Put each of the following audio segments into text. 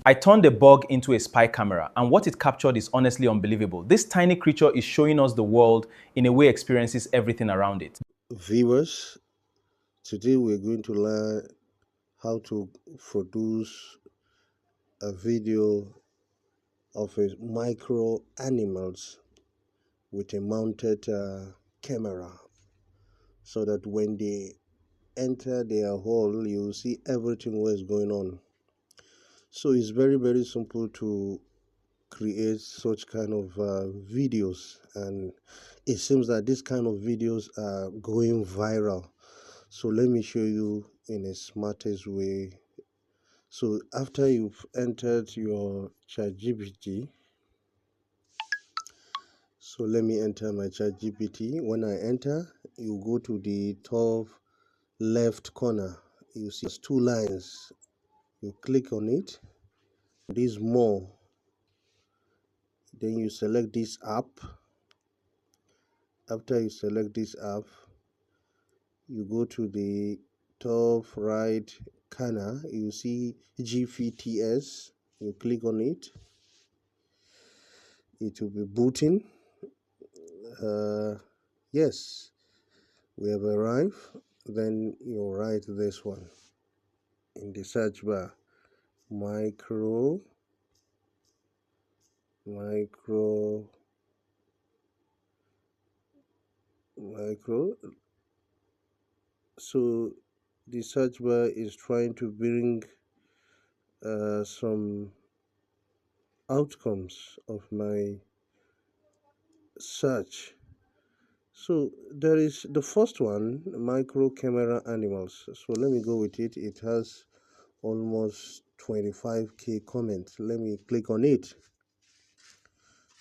I turned a bug into a spy camera, and what it captured is honestly unbelievable. This tiny creature is showing us the world in a way experiences everything around it. Viewers, today we're going to learn how to produce a video of a micro animals with a mounted camera, so that when they enter their hole you see everything what is going on. So it's very simple to create such kind of videos, and it seems that this kind of videos are going viral. So let me show you in a smartest way. So after you've entered your chat gpt, so let me enter my chat gpt. When I enter, you go to the top left corner, you see two lines. You click on it, this more, then you select this app. After you select this app, you go to the top right corner, you see gpts. You click on it, it will be booting. uh, yes, we have arrived. Then you write this one in the search bar: micro micro micro. So the search bar is trying to bring some outcomes of my search. So there is the first one, micro camera animals. So let me go with it. It has almost 25k comments. Let me click on it.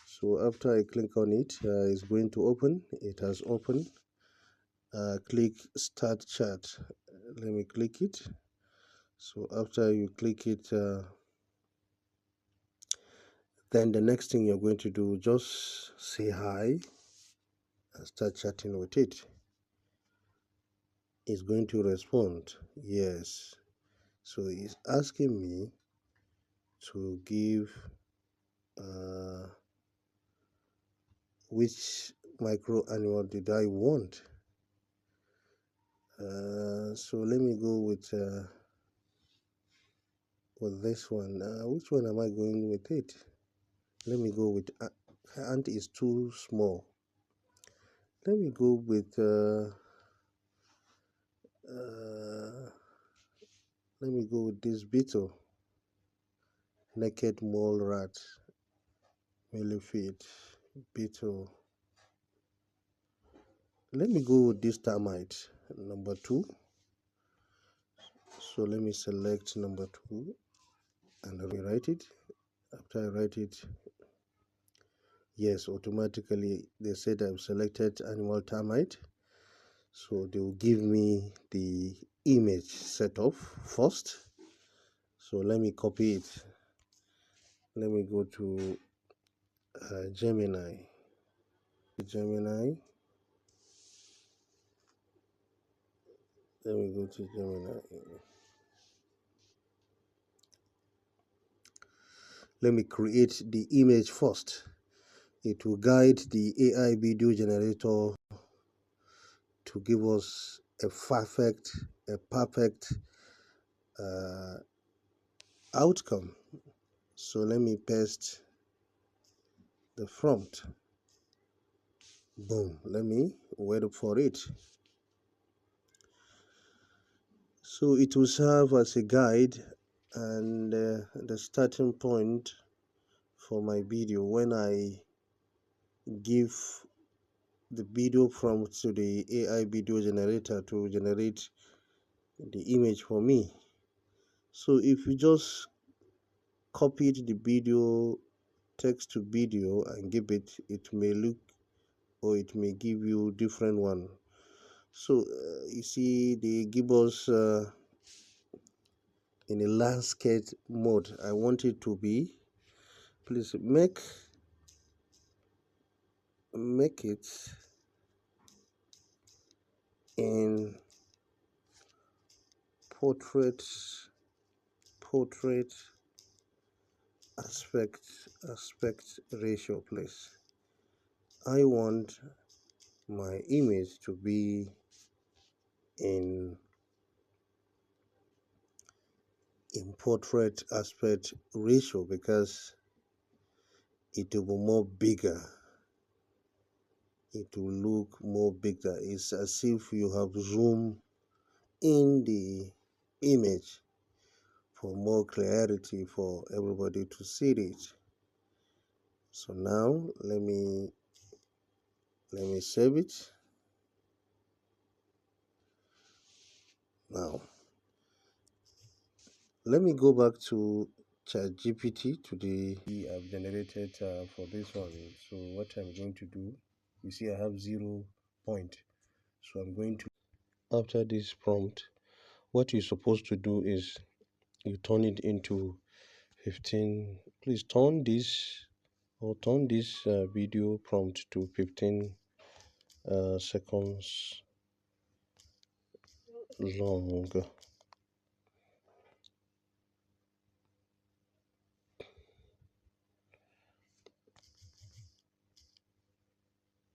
So after I click on it, it's going to open. It has opened. Click start chat. Let me click it. So after you click it, then the next thing you're going to do, just say hi and start chatting with it. It's going to respond yes. So it's asking me to give uh, which micro animal did I want. So let me go with this one. Which one am I going with it? Let me go with ant is too small. Let me go with uh, let me go with this beetle, naked mole rat, millipede, beetle. Let me go with this termite, number two. So let me select number two and rewrite it. After I write it, yes, automatically they said I've selected animal termite. So they will give me the image set off first. So let me copy it. Let me go to Gemini. Gemini. Let me go to Gemini. Let me create the image first. It will guide the AI video generator to give us a perfect uh, outcome. So let me paste the prompt. Boom. Let me wait for it. So it will serve as a guide and the starting point for my video when I give the video prompt to the AI video generator to generate the image for me. So if you just copied the video, text to video, and give it, it may look or it may give you different one. So you see they give us in a landscape mode. I want it to be, please make it in portrait portrait aspect ratio, please. I want my image to be in portrait aspect ratio because it will be more bigger. It will look more bigger. It's as if you have zoomed in the image for more clarity for everybody to see it. So now let me save it. Now let me go back to ChatGPT to the I've generated for this one. So what I'm going to do, you see I have 0 point. So I'm going to, after this prompt, what you're supposed to do is you turn it into 15. Please turn this video prompt to 15 seconds long.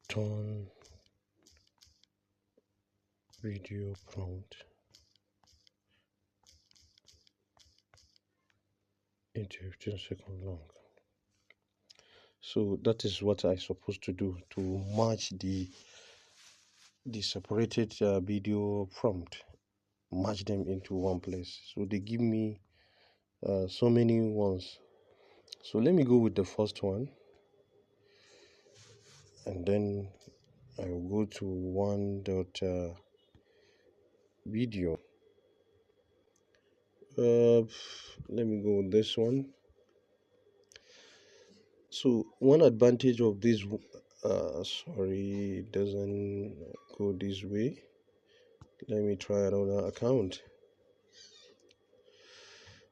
Turn video prompt into 15 seconds long. So that is what I'm supposed to do to match the separated video prompt, match them into one place. So they give me so many ones. So let me go with the first one, and then I will go to one dot video. Let me go with this one. So one advantage of this, sorry, it doesn't go this way. Let me try another account.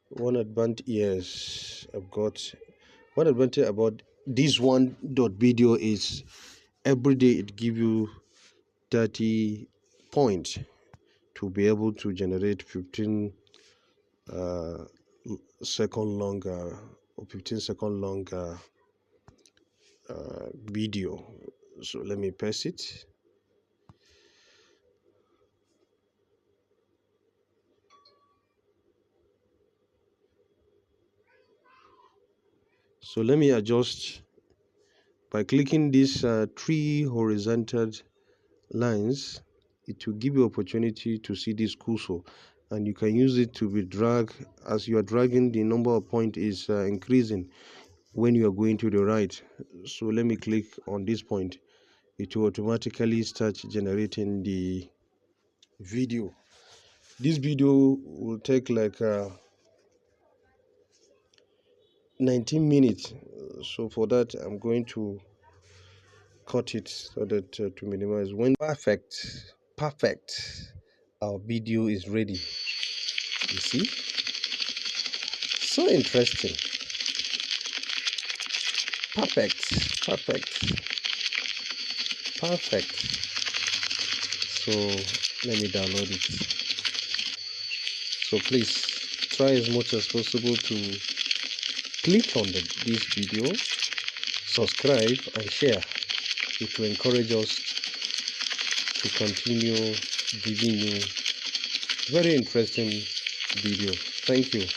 One advantage, yes, I've got one advantage about this one dot video is every day it gives you 30 points to be able to generate 15 second longer or 15-second longer video. So let me paste it. So let me adjust by clicking these 3 horizontal lines. It will give you opportunity to see this cursor, and you can use it to be drag. As you are dragging, the number of point is increasing when you are going to the right. So let me click on this point. It will automatically start generating the video. This video will take like 19 minutes. So for that, I'm going to cut it so that to minimize. When perfect, our video is ready. You see, so interesting. Perfect. So let me download it. So please try as much as possible to click on this video, subscribe and share. It will encourage us to continue giving you very interesting video. Thank you.